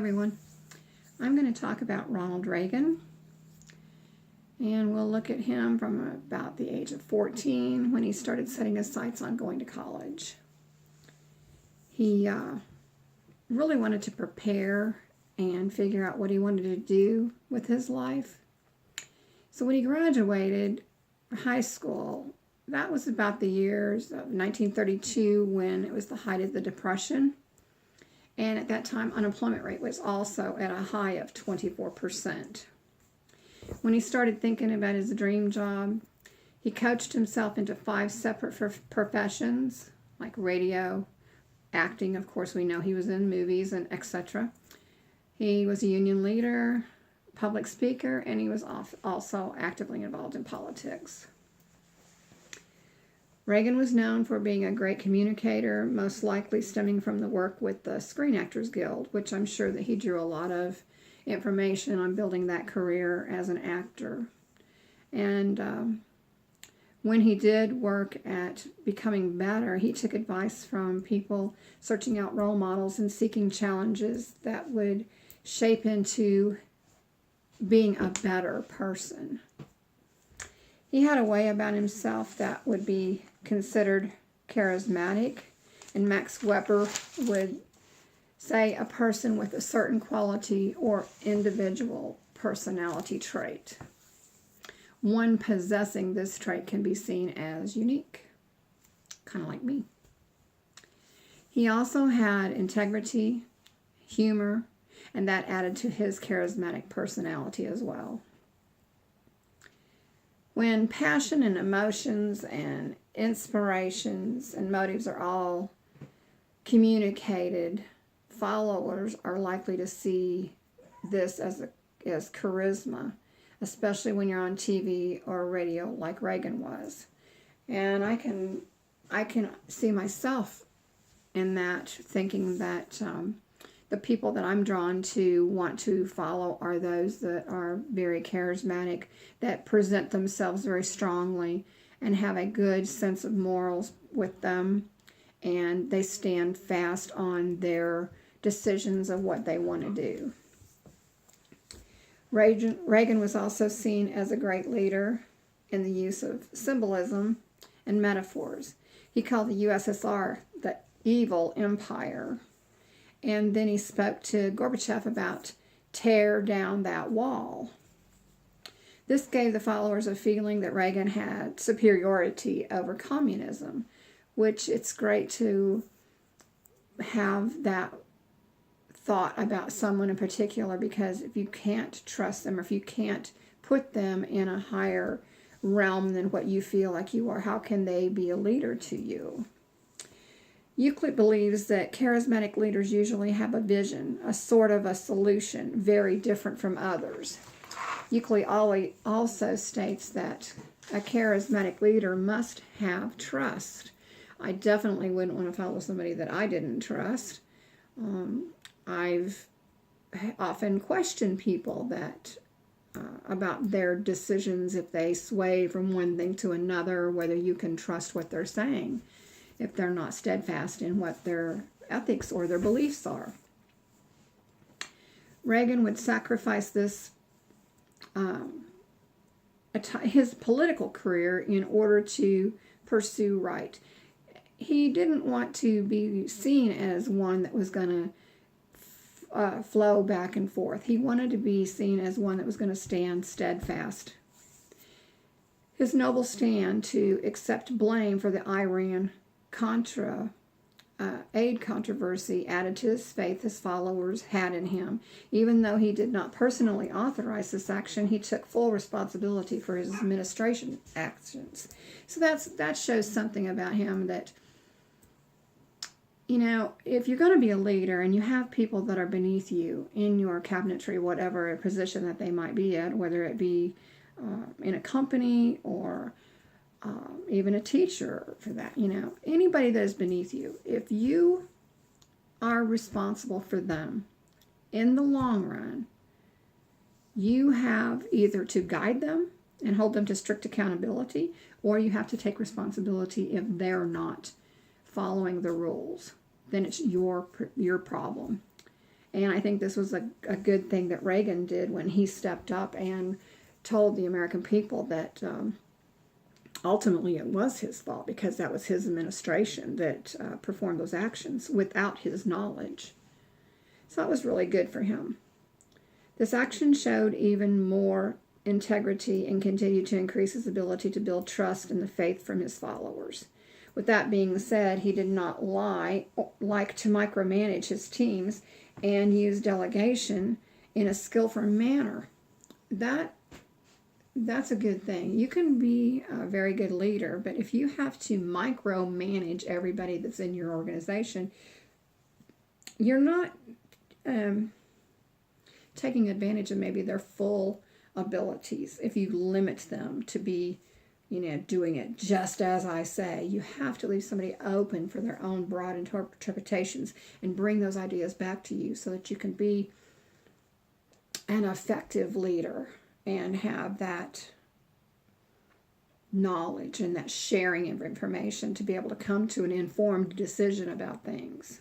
everyone. I'm going to talk about Ronald Reagan, and we'll look at him from about the age of 14 when he started setting his sights on going to college. He really wanted to prepare and figure out what he wanted to do with his life. So when he graduated high school, that was about the years of 1932 when it was the height of the Depression. And at that time, unemployment rate was also at a high of 24%. When he started thinking about his dream job, he coached himself into 5 separate professions, like radio, acting. Of course, we know he was in movies and etc. He was a union leader, public speaker, and he was also actively involved in politics. Reagan was known for being a great communicator, most likely stemming from the work with the Screen Actors Guild, which I'm sure that he drew a lot of information on building that career as an actor. And when he did work at becoming better, he took advice from people searching out role models and seeking challenges that would shape into being a better person. He had a way about himself that would be considered charismatic, and Max Weber would say a person with a certain quality or individual personality trait. One possessing this trait can be seen as unique, kind of like me. He also had integrity, humor, and that added to his charismatic personality as well. When passion and emotions and inspirations and motives are all communicated, followers are likely to see this as charisma, especially when you're on TV or radio like Reagan was. And I can see myself in that, thinking that the people that I'm drawn to want to follow are those that are very charismatic, that present themselves very strongly and have a good sense of morals with them, and they stand fast on their decisions of what they want to do. Reagan was also seen as a great leader in the use of symbolism and metaphors. He called the USSR the evil empire. And then he spoke to Gorbachev about tear down that wall. This gave the followers a feeling that Reagan had superiority over communism, which it's great to have that thought about someone in particular, because if you can't trust them, or if you can't put them in a higher realm than what you feel like you are, how can they be a leader to you? Euclid believes that charismatic leaders usually have a vision, a sort of a solution, very different from others. Euclid also states that a charismatic leader must have trust. I definitely wouldn't want to follow somebody that I didn't trust. I've often questioned people that about their decisions, if they sway from one thing to another, whether you can trust what they're saying, if they're not steadfast in what their ethics or their beliefs are. Reagan would sacrifice this his political career in order to pursue right. He didn't want to be seen as one that was going to flow back and forth. He wanted to be seen as one that was going to stand steadfast. His noble stand to accept blame for the Iran-Contra aid controversy added to his faith his followers had in him. Even though he did not personally authorize this action, he took full responsibility for his administration actions. So that shows something about him, that, you know, if you're going to be a leader and you have people that are beneath you in your cabinetry, whatever position that they might be at, whether it be in a company or even a teacher, for that, you know, anybody that is beneath you, if you are responsible for them in the long run, you have either to guide them and hold them to strict accountability, or you have to take responsibility if they're not following the rules. Then it's your problem. And I think this was a good thing that Reagan did when he stepped up and told the American people that ultimately it was his fault, because that was his administration that performed those actions without his knowledge. So that was really good for him. This action showed even more integrity and continued to increase his ability to build trust and the faith from his followers. With that being said, he did not like to micromanage his teams and use delegation in a skillful manner. That's a good thing. You can be a very good leader, but if you have to micromanage everybody that's in your organization, you're not taking advantage of maybe their full abilities. If you limit them to be, doing it just as I say, you have to leave somebody open for their own broad interpretations and bring those ideas back to you so that you can be an effective leader and have that knowledge and that sharing of information to be able to come to an informed decision about things.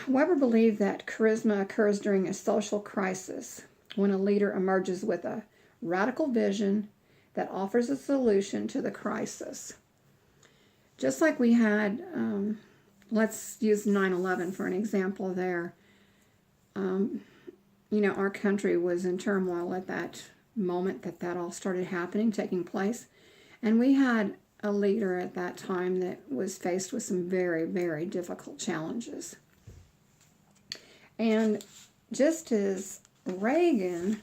Weber believed that charisma occurs during a social crisis, when a leader emerges with a radical vision that offers a solution to the crisis. Just like we had, let's use 9/11 for an example there. Our country was in turmoil at that moment that all started happening, taking place. And we had a leader at that time that was faced with some very, very difficult challenges. And just as Reagan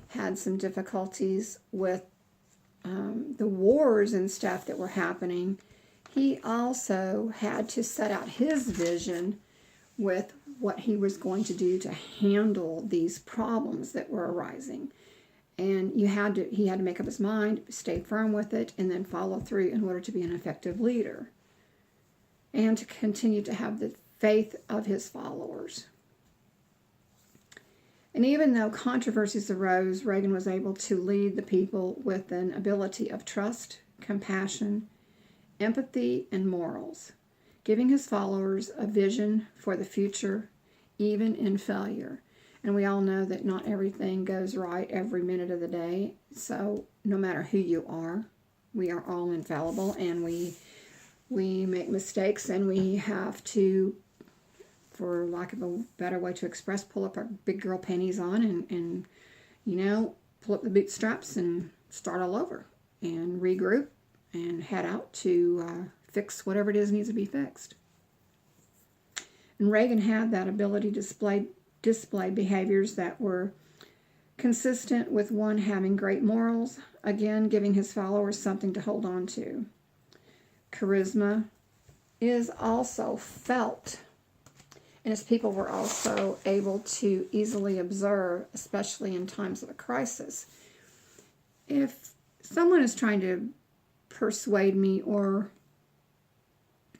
had some difficulties with the wars and stuff that were happening, he also had to set out his vision with what he was going to do to handle these problems that were arising. And he had to make up his mind, stay firm with it, and then follow through in order to be an effective leader and to continue to have the faith of his followers. And even though controversies arose, Reagan was able to lead the people with an ability of trust, compassion, empathy, and morals, giving his followers a vision for the future, even in failure. And we all know that not everything goes right every minute of the day. So no matter who you are, we are all infallible, and we make mistakes, and we have to, for lack of a better way to express, pull up our big girl panties on and pull up the bootstraps and start all over and regroup and head out to fix whatever it is needs to be fixed. And Reagan had that ability to display behaviors that were consistent with one having great morals, again giving his followers something to hold on to. Charisma is also felt, and his people were also able to easily observe, especially in times of a crisis. If someone is trying to persuade me or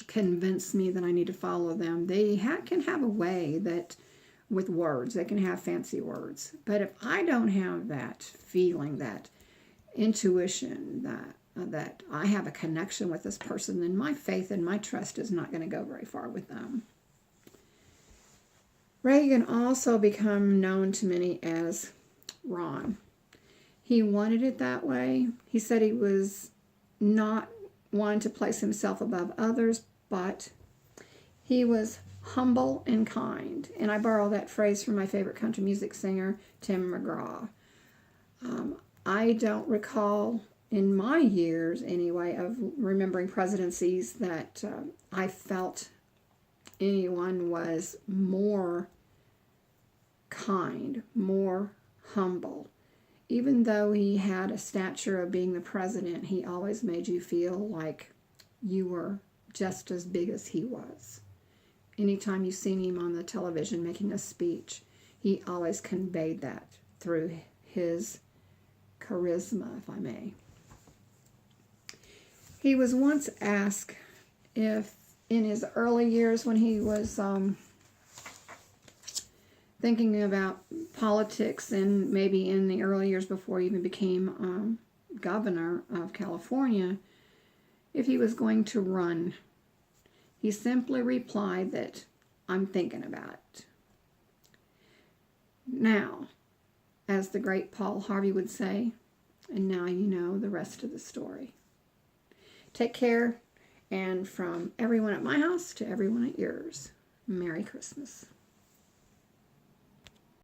convince me that I need to follow them, they can have a way that with words, they can have fancy words. But if I don't have that feeling, that intuition, that I have a connection with this person, then my faith and my trust is not going to go very far with them. Reagan also became known to many as Ron. He wanted it that way. He said he was not one to place himself above others, but he was humble and kind. And I borrow that phrase from my favorite country music singer, Tim McGraw. I don't recall, in my years anyway, of remembering presidencies that I felt anyone was more kind, more humble. Even though he had a stature of being the president, he always made you feel like you were just as big as he was. Anytime you seen him on the television making a speech, he always conveyed that through his charisma, if I may. He was once asked if in his early years when he was thinking about politics, and maybe in the early years before he even became governor of California, if he was going to run. He simply replied that, "I'm thinking about it." Now, as the great Paul Harvey would say, and now you know the rest of the story. Take care, and from everyone at my house to everyone at yours, Merry Christmas.